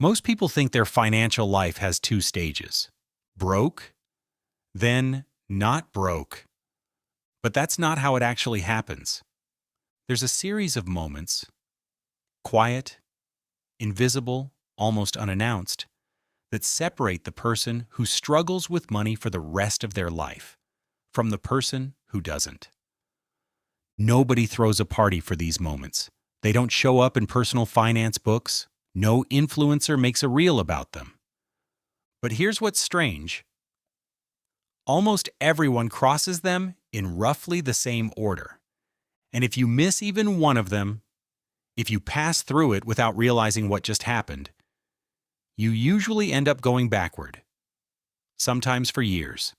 Most people think their financial life has two stages: broke, then not broke. But that's not how it actually happens. There's a series of moments, quiet, invisible, almost unannounced, that separate the person who struggles with money for the rest of their life from the person who doesn't. Nobody throws a party for these moments. They don't show up in personal finance books. No influencer makes a reel about them. But here's what's strange. Almost everyone crosses them in roughly the same order. And if you miss even one of them, if you pass through it without realizing what just happened, you usually end up going backward, sometimes for years.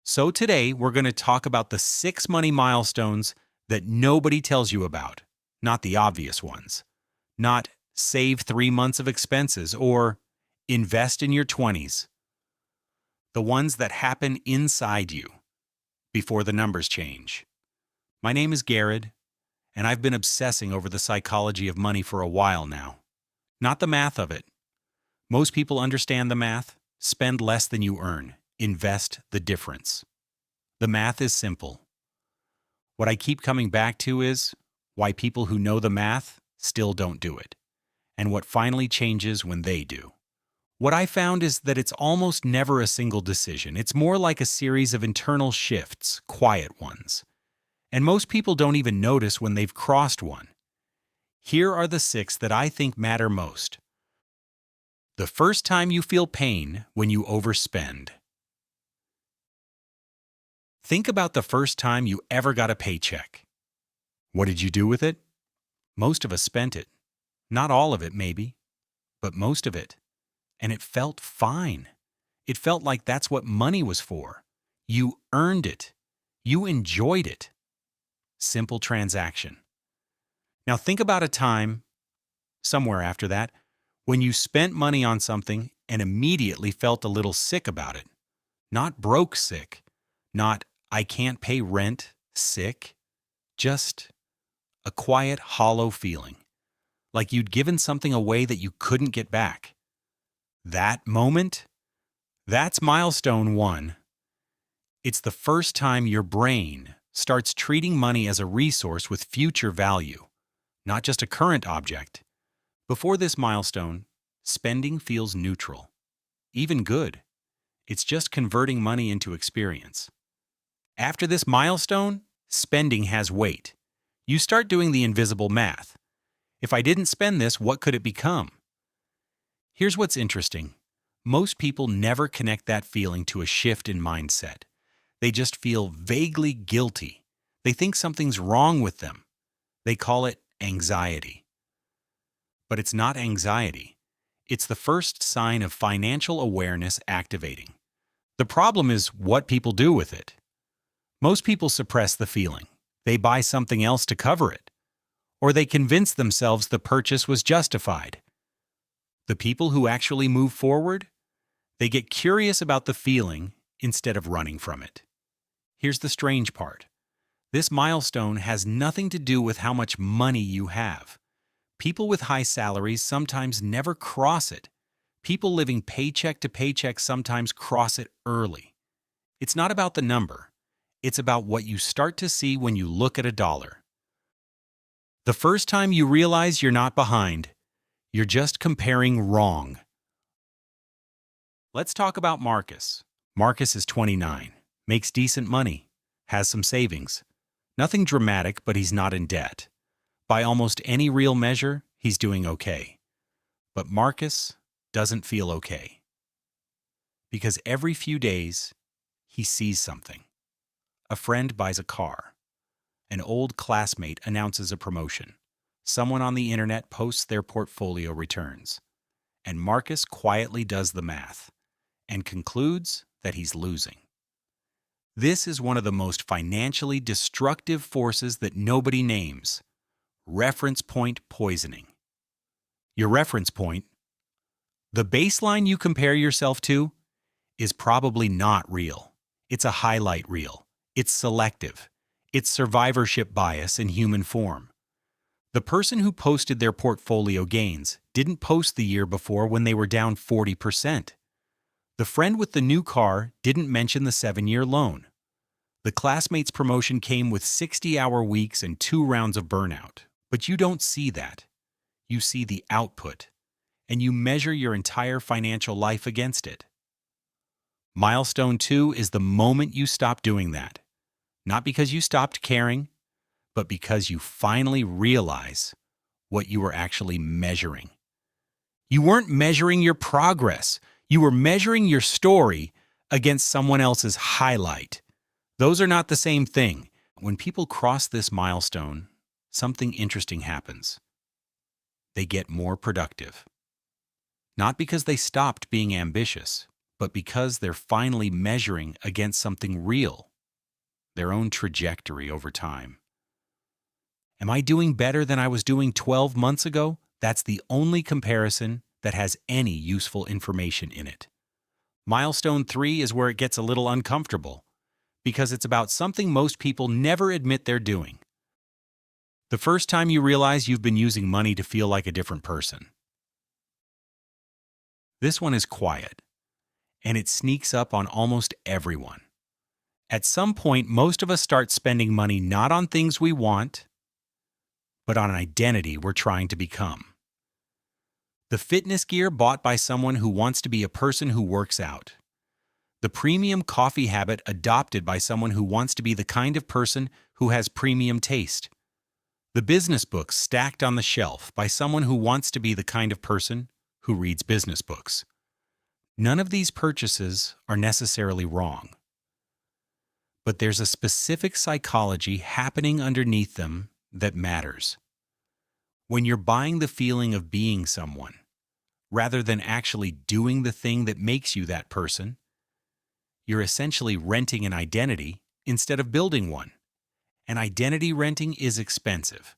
So today, we're going to talk about the 6 money milestones that nobody tells you about, not the obvious ones, not save 3 months of expenses or invest in your 20s, the ones that happen inside you before the numbers change. My name is Garrett, and I've been obsessing over the psychology of money for a while now. Not the math of it. Most people understand the math: spend less than you earn, invest the difference. The math is simple. What I keep coming back to is why people who know the math still don't do it, and what finally changes when they do. What I found is that it's almost never a single decision. It's more like a series of internal shifts, quiet ones. And most people don't even notice when they've crossed one. Here are the 6 that I think matter most. The first time you feel pain when you overspend. Think about the first time you ever got a paycheck. What did you do with it? Most of us spent it. Not all of it, maybe, but most of it. And it felt fine. It felt like that's what money was for. You earned it. You enjoyed it. Simple transaction. Now think about a time, somewhere after that, when you spent money on something and immediately felt a little sick about it. Not broke sick, not I can't pay rent sick, just a quiet, hollow feeling, like you'd given something away that you couldn't get back. That moment, that's milestone 1. It's the first time your brain starts treating money as a resource with future value, not just a current object. Before this milestone, spending feels neutral, even good. It's just converting money into experience. After this milestone, spending has weight. You start doing the invisible math. If I didn't spend this, what could it become? Here's what's interesting. Most people never connect that feeling to a shift in mindset. They just feel vaguely guilty. They think something's wrong with them. They call it anxiety. But it's not anxiety. It's the first sign of financial awareness activating. The problem is what people do with it. Most people suppress the feeling. They buy something else to cover it. Or they convince themselves the purchase was justified. The people who actually move forward, they get curious about the feeling instead of running from it. Here's the strange part. This milestone has nothing to do with how much money you have. People with high salaries sometimes never cross it. People living paycheck to paycheck sometimes cross it early. It's not about the number. It's about what you start to see when you look at a dollar. The first time you realize you're not behind, you're just comparing wrong. Let's talk about Marcus. Marcus is 29, makes decent money, has some savings. Nothing dramatic, but he's not in debt. By almost any real measure, he's doing okay. But Marcus doesn't feel okay. Because every few days, he sees something. A friend buys a car. An old classmate announces a promotion. Someone on the internet posts their portfolio returns. And Marcus quietly does the math and concludes that he's losing. This is one of the most financially destructive forces that nobody names: reference point poisoning. Your reference point, the baseline you compare yourself to, is probably not real. It's a highlight reel. It's selective. It's survivorship bias in human form. The person who posted their portfolio gains didn't post the year before when they were down 40%. The friend with the new car didn't mention the 7-year loan. The classmate's promotion came with 60-hour weeks and 2 rounds of burnout. But you don't see that. You see the output, and you measure your entire financial life against it. Milestone 2 is the moment you stop doing that. Not because you stopped caring, but because you finally realize what you were actually measuring. You weren't measuring your progress. You were measuring your story against someone else's highlight. Those are not the same thing. When people cross this milestone, something interesting happens. They get more productive. Not because they stopped being ambitious, but because they're finally measuring against something real, their own trajectory over time. Am I doing better than I was doing 12 months ago? That's the only comparison that has any useful information in it. Milestone 3 is where it gets a little uncomfortable, because it's about something most people never admit they're doing. The first time you realize you've been using money to feel like a different person. This one is quiet, and it sneaks up on almost everyone. At some point, most of us start spending money not on things we want, but on an identity we're trying to become. The fitness gear bought by someone who wants to be a person who works out. The premium coffee habit adopted by someone who wants to be the kind of person who has premium taste. The business books stacked on the shelf by someone who wants to be the kind of person who reads business books. None of these purchases are necessarily wrong. But there's a specific psychology happening underneath them that matters. When you're buying the feeling of being someone, rather than actually doing the thing that makes you that person, you're essentially renting an identity instead of building one. And identity renting is expensive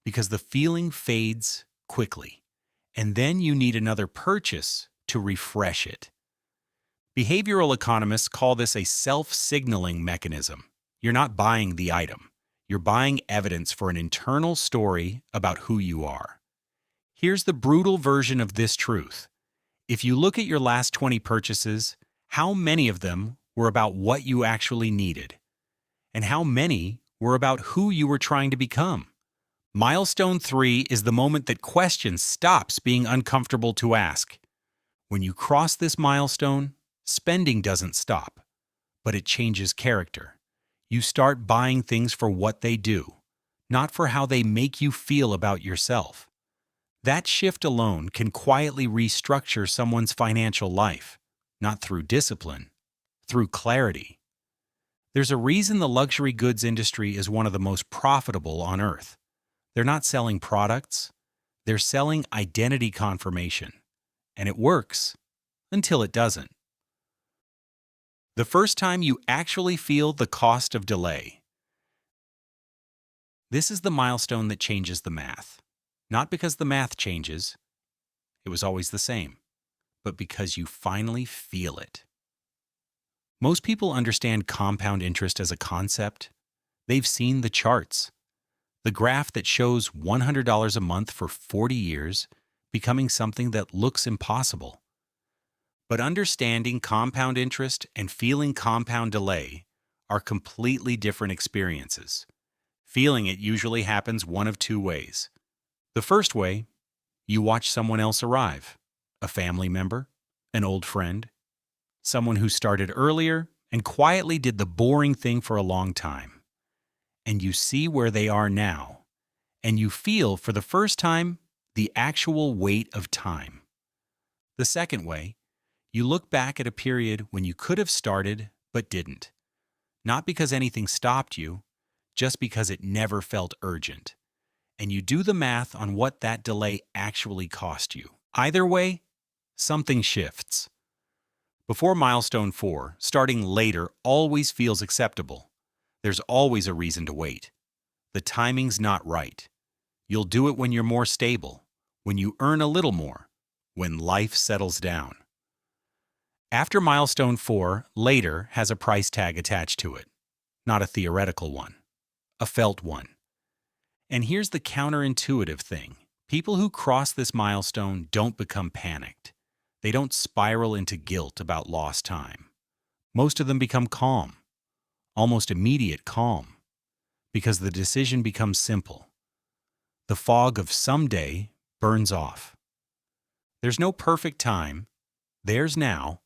because the feeling fades quickly, and then you need another purchase to refresh it. Behavioral economists call this a self-signaling mechanism. You're not buying the item. You're buying evidence for an internal story about who you are. Here's the brutal version of this truth. If you look at your last 20 purchases, how many of them were about what you actually needed? And how many were about who you were trying to become? Milestone 3 is the moment that question stops being uncomfortable to ask. When you cross this milestone, spending doesn't stop, but it changes character. You start buying things for what they do, not for how they make you feel about yourself. That shift alone can quietly restructure someone's financial life, not through discipline, through clarity. There's a reason the luxury goods industry is one of the most profitable on earth. They're not selling products, they're selling identity confirmation. And it works until it doesn't. The first time you actually feel the cost of delay. This is the milestone that changes the math. Not because the math changes, it was always the same, but because you finally feel it. Most people understand compound interest as a concept. They've seen the charts. The graph that shows $100 a month for 40 years becoming something that looks impossible. But understanding compound interest and feeling compound delay are completely different experiences. Feeling it usually happens one of two ways. The first way, you watch someone else arrive, a family member, an old friend, someone who started earlier and quietly did the boring thing for a long time. And you see where they are now, and you feel for the first time the actual weight of time. The second way, you look back at a period when you could have started but didn't. Not because anything stopped you, just because it never felt urgent. And you do the math on what that delay actually cost you. Either way, something shifts. Before milestone 4, starting later always feels acceptable. There's always a reason to wait. The timing's not right. You'll do it when you're more stable, when you earn a little more, when life settles down. After milestone 4, later has a price tag attached to it. Not a theoretical one, a felt one. And here's the counterintuitive thing. People who cross this milestone don't become panicked. They don't spiral into guilt about lost time. Most of them become calm, almost immediate calm, because the decision becomes simple. The fog of someday burns off. There's no perfect time. There's now,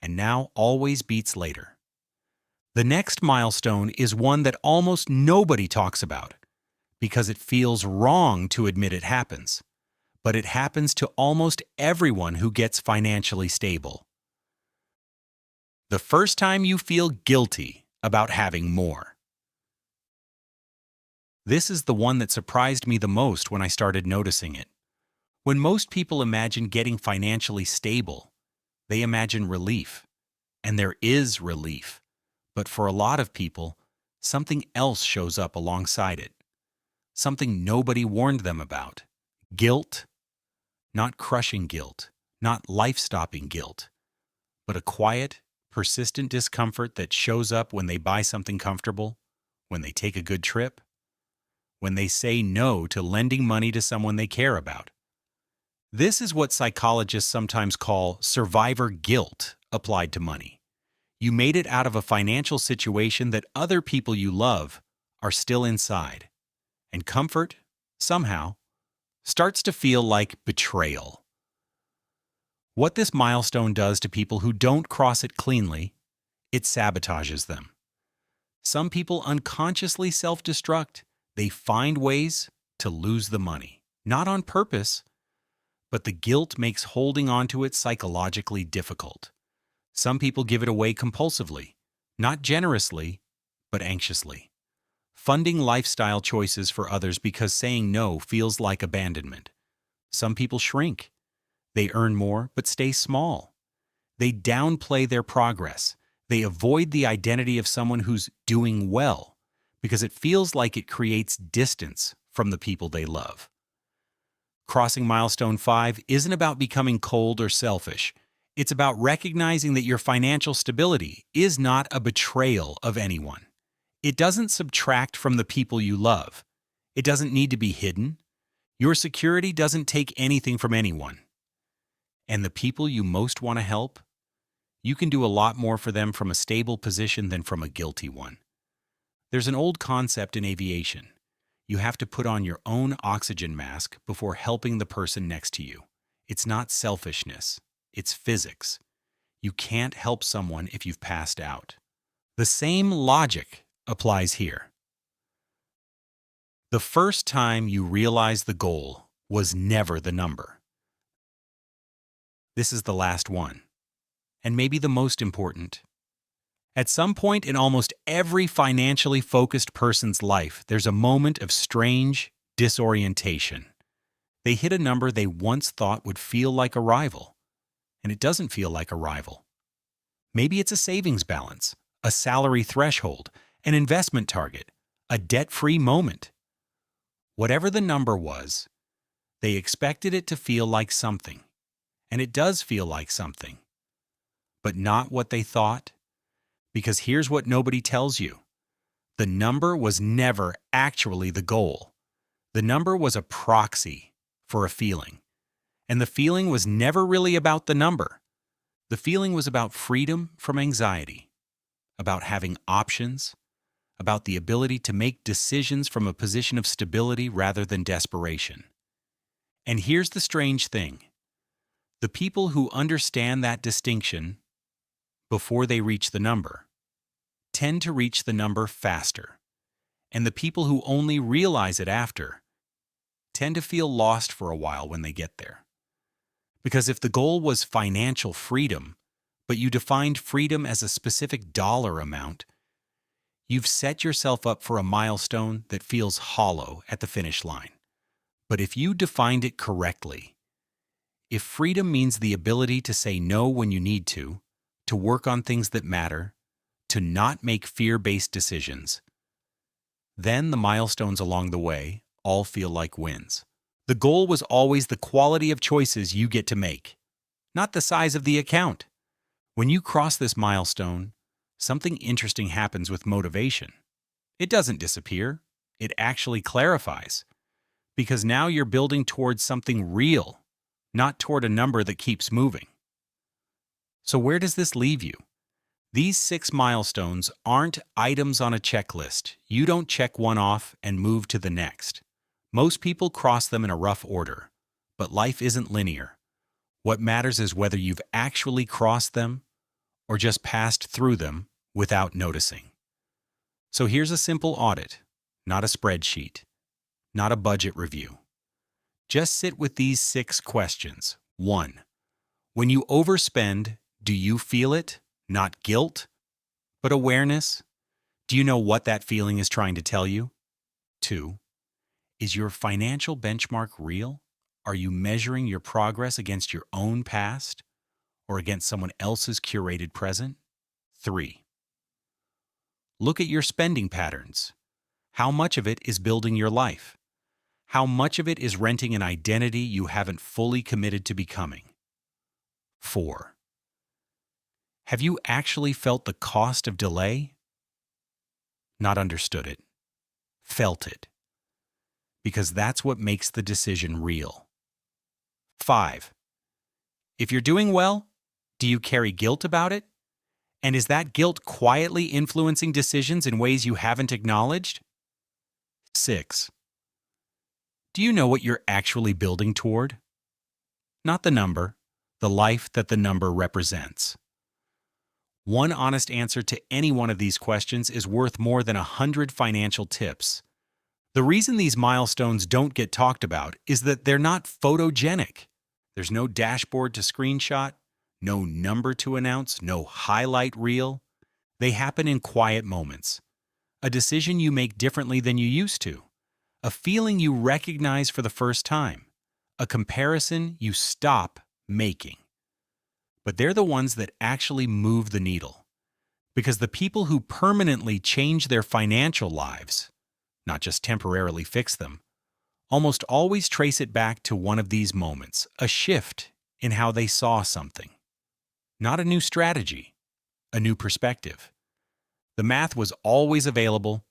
and now always beats later. The next milestone is one that almost nobody talks about because it feels wrong to admit it happens, but it happens to almost everyone who gets financially stable. The first time you feel guilty about having more. This is the one that surprised me the most when I started noticing it. When most people imagine getting financially stable, they imagine relief. And there is relief. But for a lot of people, something else shows up alongside it. Something nobody warned them about. Guilt. Not crushing guilt, not life-stopping guilt, but a quiet, persistent discomfort that shows up when they buy something comfortable, when they take a good trip, when they say no to lending money to someone they care about. This is what psychologists sometimes call survivor guilt applied to money. You made it out of a financial situation that other people you love are still inside. And comfort, somehow, starts to feel like betrayal. What this milestone does to people who don't cross it cleanly, it sabotages them. Some people unconsciously self-destruct. They find ways to lose the money, not on purpose, but the guilt makes holding on to it psychologically difficult. Some people give it away compulsively, not generously, but anxiously, funding lifestyle choices for others because saying no feels like abandonment. Some people shrink. They earn more but stay small. They downplay their progress. They avoid the identity of someone who's doing well because it feels like it creates distance from the people they love. Crossing milestone 5 isn't about becoming cold or selfish. It's about recognizing that your financial stability is not a betrayal of anyone. It doesn't subtract from the people you love. It doesn't need to be hidden. Your security doesn't take anything from anyone. And the people you most want to help, you can do a lot more for them from a stable position than from a guilty one. There's an old concept in aviation. You have to put on your own oxygen mask before helping the person next to you. It's not selfishness. It's physics. You can't help someone if you've passed out. The same logic applies here. The first time you realize the goal was never the number. This is the last one, and maybe the most important. At some point in almost every financially focused person's life, there's a moment of strange disorientation. They hit a number they once thought would feel like a rival, and it doesn't feel like a rival. Maybe it's a savings balance, a salary threshold, an investment target, a debt-free moment. Whatever the number was, they expected it to feel like something, and it does feel like something, but not what they thought. Because here's what nobody tells you. The number was never actually the goal. The number was a proxy for a feeling. And the feeling was never really about the number. The feeling was about freedom from anxiety, about having options, about the ability to make decisions from a position of stability rather than desperation. And here's the strange thing. The people who understand that distinction before they reach the number tend to reach the number faster, and the people who only realize it after tend to feel lost for a while when they get there. Because if the goal was financial freedom, but you defined freedom as a specific dollar amount, you've set yourself up for a milestone that feels hollow at the finish line. But if you defined it correctly, if freedom means the ability to say no when you need to work on things that matter, to not make fear-based decisions, then the milestones along the way all feel like wins. The goal was always the quality of choices you get to make, not the size of the account. When you cross this milestone, something interesting happens with motivation. It doesn't disappear. It actually clarifies. because now you're building towards something real, not toward a number that keeps moving. So where does this leave you? These 6 milestones aren't items on a checklist. You don't check one off and move to the next. Most people cross them in a rough order, but life isn't linear. What matters is whether you've actually crossed them or just passed through them without noticing. So here's a simple audit, not a spreadsheet, not a budget review. Just sit with these 6 questions. 1. When you overspend, do you feel it? Not guilt, but awareness? Do you know what that feeling is trying to tell you? 2. Is your financial benchmark real? Are you measuring your progress against your own past or against someone else's curated present? 3. Look at your spending patterns. How much of it is building your life? How much of it is renting an identity you haven't fully committed to becoming? 4. Have you actually felt the cost of delay? Not understood it. Felt it. Because that's what makes the decision real. 5. If you're doing well, do you carry guilt about it? And is that guilt quietly influencing decisions in ways you haven't acknowledged? 6. Do you know what you're actually building toward? Not the number, the life that the number represents. One honest answer to any one of these questions is worth more than 100 financial tips. The reason these milestones don't get talked about is that they're not photogenic. There's no dashboard to screenshot, no number to announce, no highlight reel. They happen in quiet moments. A decision you make differently than you used to. A feeling you recognize for the first time. A comparison you stop making. But they're the ones that actually move the needle. Because the people who permanently change their financial lives, not just temporarily fix them, almost always trace it back to one of these moments, a shift in how they saw something. Not a new strategy, a new perspective. The math was always available,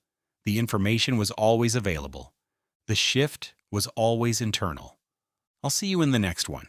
the information was always available, the shift was always internal. I'll see you in the next one.